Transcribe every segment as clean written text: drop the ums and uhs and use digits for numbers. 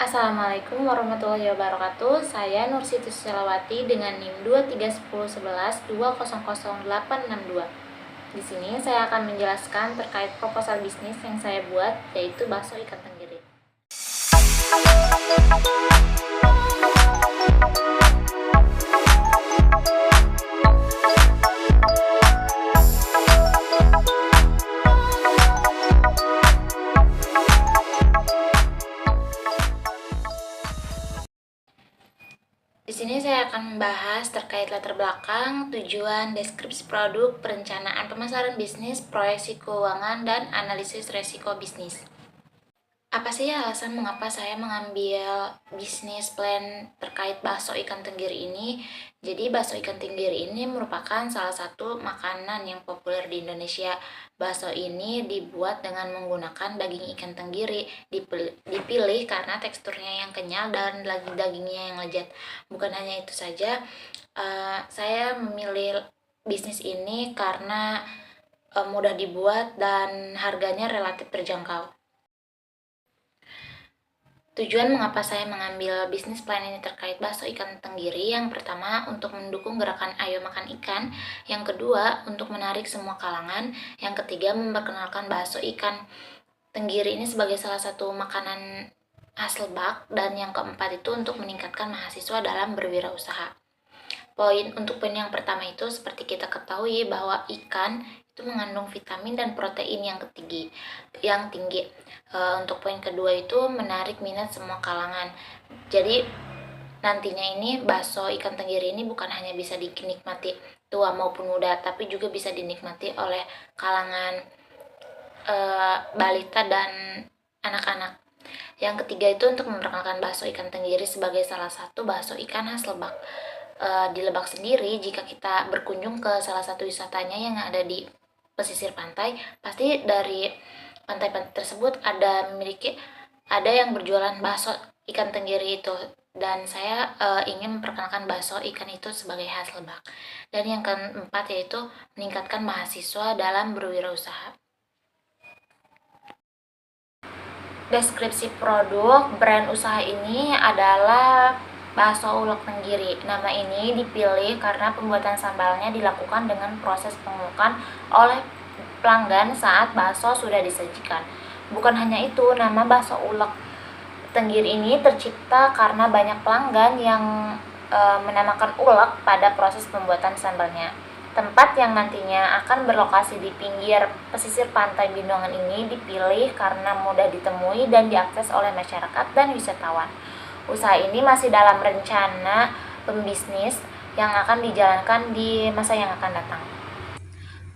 Assalamualaikum warahmatullahi wabarakatuh. Saya Nursiti Susilawati dengan NIM 23111200862. Di sini saya akan menjelaskan terkait proposal bisnis yang saya buat, yaitu bakso ikan tenggiri. Di sini saya akan membahas terkait latar belakang, tujuan, deskripsi produk, perencanaan pemasaran bisnis, proyeksi keuangan, dan analisis resiko bisnis. Apa sih alasan mengapa saya mengambil bisnis plan terkait bakso ikan tenggiri ini? Jadi bakso ikan tenggiri ini merupakan salah satu makanan yang populer di Indonesia. Bakso ini dibuat dengan menggunakan daging ikan tenggiri, dipilih karena teksturnya yang kenyal dan dagingnya yang lezat. Bukan hanya itu saja, saya memilih bisnis ini karena mudah dibuat dan harganya relatif terjangkau. Tujuan mengapa saya mengambil bisnis plan ini terkait bakso ikan tenggiri, yang pertama untuk mendukung gerakan Ayo Makan Ikan, yang kedua untuk menarik semua kalangan, yang ketiga memperkenalkan bakso ikan tenggiri ini sebagai salah satu makanan khas Lebak, dan yang keempat itu untuk meningkatkan mahasiswa dalam berwirausaha. Poin yang pertama itu seperti kita ketahui bahwa ikan itu mengandung vitamin dan protein yang tinggi. Untuk poin kedua itu menarik minat semua kalangan. Jadi nantinya ini bakso ikan tenggiri ini bukan hanya bisa dinikmati tua maupun muda, tapi juga bisa dinikmati oleh kalangan balita dan anak-anak. Yang ketiga itu untuk memperkenalkan bakso ikan tenggiri sebagai salah satu bakso ikan khas Lebak. Di Lebak sendiri, jika kita berkunjung ke salah satu wisatanya yang ada di pesisir pantai, pasti dari pantai-pantai tersebut ada yang berjualan bakso ikan tenggiri itu, dan saya ingin memperkenalkan bakso ikan itu sebagai khas Lebak. Dan yang keempat yaitu meningkatkan mahasiswa dalam berwirausaha. Deskripsi produk brand usaha ini adalah bakso ulek tenggiri. Nama ini dipilih karena pembuatan sambalnya dilakukan dengan proses pengulekan oleh pelanggan saat bakso sudah disajikan. Bukan hanya itu, nama bakso ulek tenggiri ini tercipta karena banyak pelanggan yang menamakan ulek pada proses pembuatan sambalnya. Tempat yang nantinya akan berlokasi di pinggir pesisir pantai Bendungan ini dipilih karena mudah ditemui dan diakses oleh masyarakat dan wisatawan. Usaha ini masih dalam rencana pembisnis yang akan dijalankan di masa yang akan datang.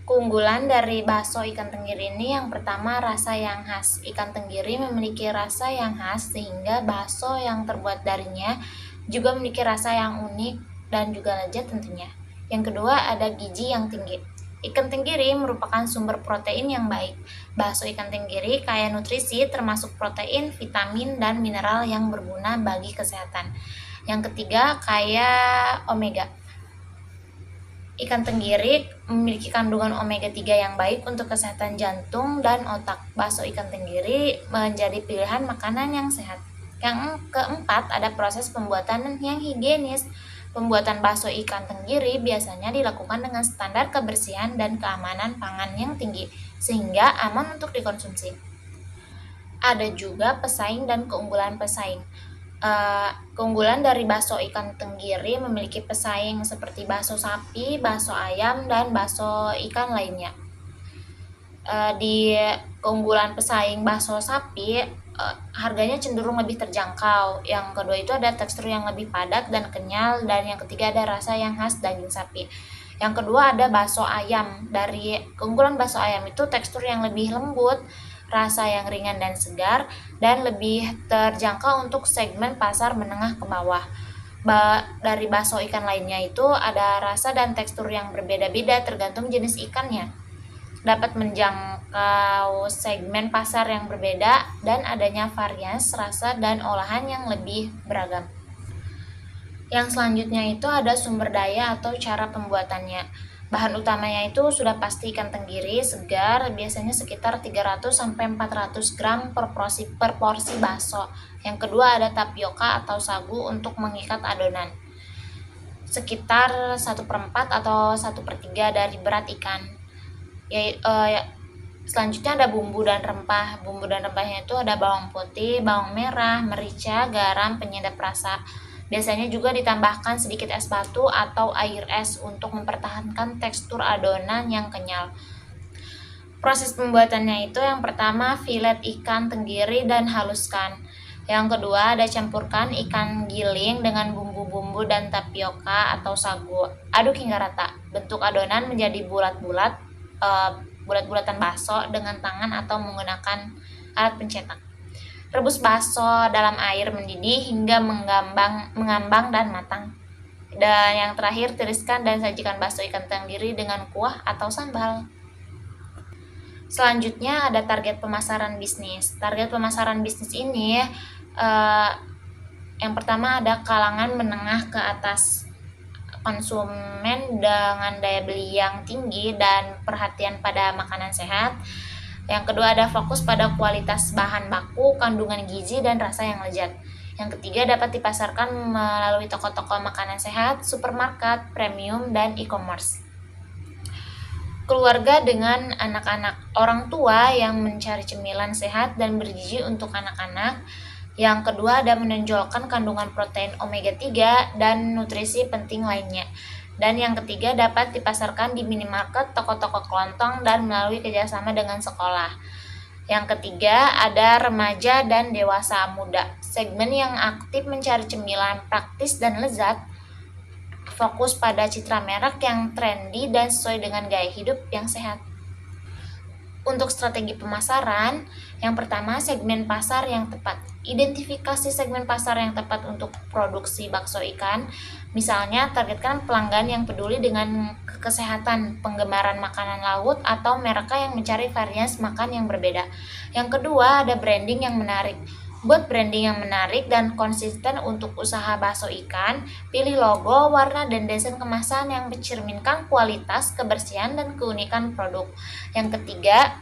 Keunggulan dari bakso ikan tenggiri ini, yang pertama rasa yang khas. Ikan tenggiri memiliki rasa yang khas sehingga bakso yang terbuat darinya juga memiliki rasa yang unik dan juga lezat tentunya. Yang kedua, ada gizi yang tinggi. Ikan tenggiri merupakan sumber protein yang baik. Bakso ikan tenggiri kaya nutrisi termasuk protein, vitamin, dan mineral yang berguna bagi kesehatan. Yang ketiga, kaya omega. Ikan tenggiri memiliki kandungan omega 3 yang baik untuk kesehatan jantung dan otak. Bakso ikan tenggiri menjadi pilihan makanan yang sehat. Yang keempat, ada proses pembuatan yang higienis. Pembuatan bakso ikan tenggiri biasanya dilakukan dengan standar kebersihan dan keamanan pangan yang tinggi, sehingga aman untuk dikonsumsi. Ada juga pesaing dan keunggulan pesaing. Keunggulan dari bakso ikan tenggiri memiliki pesaing seperti bakso sapi, bakso ayam, dan bakso ikan lainnya. Di keunggulan pesaing bakso sapi, harganya cenderung lebih terjangkau. Yang kedua itu ada tekstur yang lebih padat dan kenyal, dan yang ketiga ada rasa yang khas daging sapi. Yang kedua ada bakso ayam. Dari keunggulan bakso ayam itu tekstur yang lebih lembut, rasa yang ringan dan segar, dan lebih terjangkau untuk segmen pasar menengah ke bawah. Dari bakso ikan lainnya itu ada rasa dan tekstur yang berbeda-beda tergantung jenis ikannya. Dapat menjangkau segmen pasar yang berbeda dan adanya variasi rasa dan olahan yang lebih beragam. Yang selanjutnya itu ada sumber daya atau cara pembuatannya. Bahan utamanya itu sudah pasti ikan tenggiri segar, biasanya sekitar 300-400 gram per porsi bakso. Yang kedua ada tapioka atau sagu untuk mengikat adonan, sekitar 1/4 atau 1/3 dari berat ikan. Selanjutnya ada bumbu dan rempah. Bumbu dan rempahnya itu ada bawang putih, bawang merah, merica, garam, penyedap rasa. Biasanya juga ditambahkan sedikit es batu atau air es untuk mempertahankan tekstur adonan yang kenyal. Proses pembuatannya itu yang pertama filet ikan tenggiri dan haluskan. Yang kedua ada campurkan ikan giling dengan bumbu-bumbu dan tapioka atau sagu. Aduk hingga rata. Bentuk adonan menjadi bulat-bulatan bakso dengan tangan atau menggunakan alat pencetak. Rebus bakso dalam air mendidih hingga mengambang dan matang. Dan yang terakhir, tiriskan dan sajikan bakso ikan tenggiri dengan kuah atau sambal. Selanjutnya ada target pemasaran bisnis. Target pemasaran bisnis ini yang pertama ada kalangan menengah ke atas, konsumen dengan daya beli yang tinggi dan perhatian pada makanan sehat. Yang kedua ada fokus pada kualitas bahan baku, kandungan gizi, dan rasa yang lezat. Yang ketiga dapat dipasarkan melalui toko-toko makanan sehat, supermarket, premium, dan e-commerce. Keluarga dengan anak-anak, orang tua yang mencari cemilan sehat dan bergizi untuk anak-anak. Yang kedua ada menonjolkan kandungan protein omega 3 dan nutrisi penting lainnya. Dan yang ketiga dapat dipasarkan di minimarket, toko-toko kelontong, dan melalui kerjasama dengan sekolah. Yang ketiga ada remaja dan dewasa muda, segmen yang aktif mencari cemilan praktis dan lezat, fokus pada citra merek yang trendy dan sesuai dengan gaya hidup yang sehat. Untuk strategi pemasaran, yang pertama segmen pasar yang tepat. Identifikasi segmen pasar yang tepat untuk produksi bakso ikan. Misalnya, targetkan pelanggan yang peduli dengan kesehatan, penggemaran makanan laut, atau mereka yang mencari variasi makan yang berbeda. Yang kedua, ada branding yang menarik. Buat branding yang menarik dan konsisten untuk usaha bakso ikan, pilih logo, warna, dan desain kemasan yang mencerminkan kualitas, kebersihan, dan keunikan produk. Yang ketiga,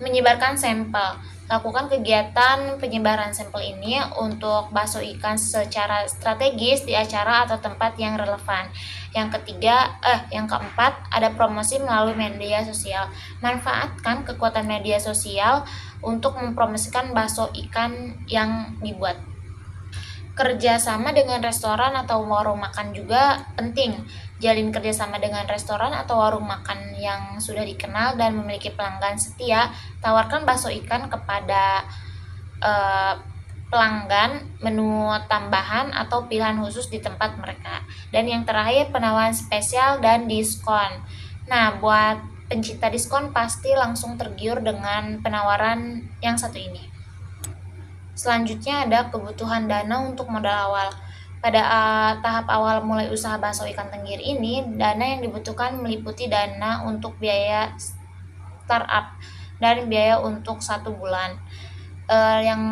menyebarkan sampel. Lakukan kegiatan penyebaran sampel ini untuk bakso ikan secara strategis di acara atau tempat yang relevan. Yang keempat, ada promosi melalui media sosial. Manfaatkan kekuatan media sosial untuk mempromosikan bakso ikan yang dibuat. Kerjasama dengan restoran atau warung makan juga penting. Jalin kerjasama dengan restoran atau warung makan yang sudah dikenal dan memiliki pelanggan setia. Tawarkan bakso ikan kepada pelanggan, menu tambahan atau pilihan khusus di tempat mereka. Dan yang terakhir, penawaran spesial dan diskon. Nah, buat pencinta diskon pasti langsung tergiur dengan penawaran yang satu ini. Selanjutnya ada kebutuhan dana untuk modal awal. Pada tahap awal mulai usaha bakso ikan tenggiri ini, dana yang dibutuhkan meliputi dana untuk biaya startup dan biaya untuk 1 bulan. Yang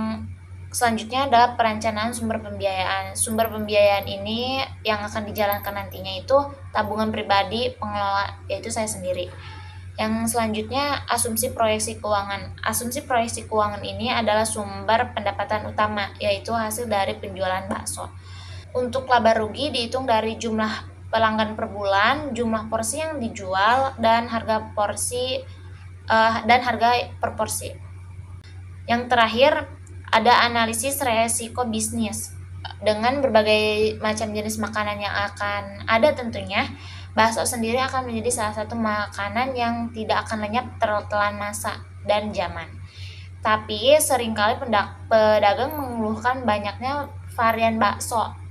selanjutnya adalah perencanaan sumber pembiayaan. Sumber pembiayaan ini yang akan dijalankan nantinya itu tabungan pribadi pengelola, yaitu saya sendiri. Yang selanjutnya asumsi proyeksi keuangan. Asumsi proyeksi keuangan ini adalah sumber pendapatan utama, yaitu hasil dari penjualan bakso. Untuk laba rugi dihitung dari jumlah pelanggan per bulan, jumlah porsi yang dijual, dan harga per porsi. Yang terakhir ada analisis resiko bisnis. Dengan berbagai macam jenis makanan yang akan ada tentunya, bakso sendiri akan menjadi salah satu makanan yang tidak akan lenyap tertelan masa dan zaman. Tapi seringkali pedagang mengeluhkan banyaknya varian bakso.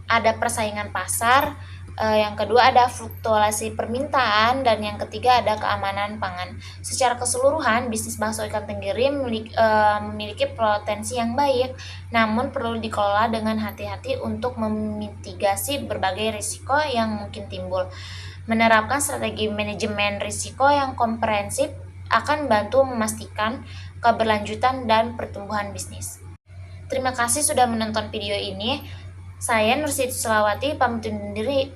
Ada persaingan pasar, yang kedua ada fluktuasi permintaan, dan yang ketiga ada keamanan pangan. Secara keseluruhan, bisnis bakso ikan tenggiri memiliki potensi yang baik, namun perlu dikelola dengan hati-hati untuk memitigasi berbagai risiko yang mungkin timbul. Menerapkan strategi manajemen risiko yang komprehensif akan membantu memastikan keberlanjutan dan pertumbuhan bisnis. Terima kasih sudah menonton video ini. Saya Nursiti Selawati pamit undur diri.